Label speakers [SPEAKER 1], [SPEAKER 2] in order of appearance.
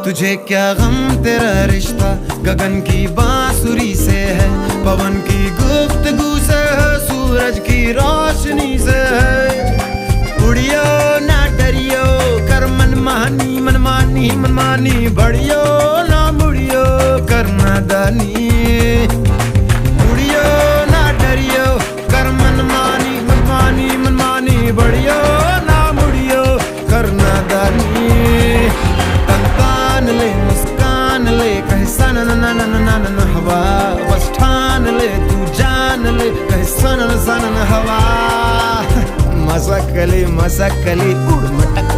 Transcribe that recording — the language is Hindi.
[SPEAKER 1] तुझे क्या गम, तेरा रिश्ता गगन की बांसुरी से है, पवन की गुफ्तगू से है, सूरज की रोशनी से है। उड़ियो ना डरियो, कर मनमानी मनमानी मनमानी, बढ़ियो ना मुड़ियो, करना दानी। उड़ियो ना डरियो, कर मनमानी मनमानी मनमानी, बढ़ियो ना मुड़ियो, करना दानी। मुस्कान ले कहे सन न हवा, बस ठान ले तू जान ले कहे सन हवा। मसकली उड़ मटक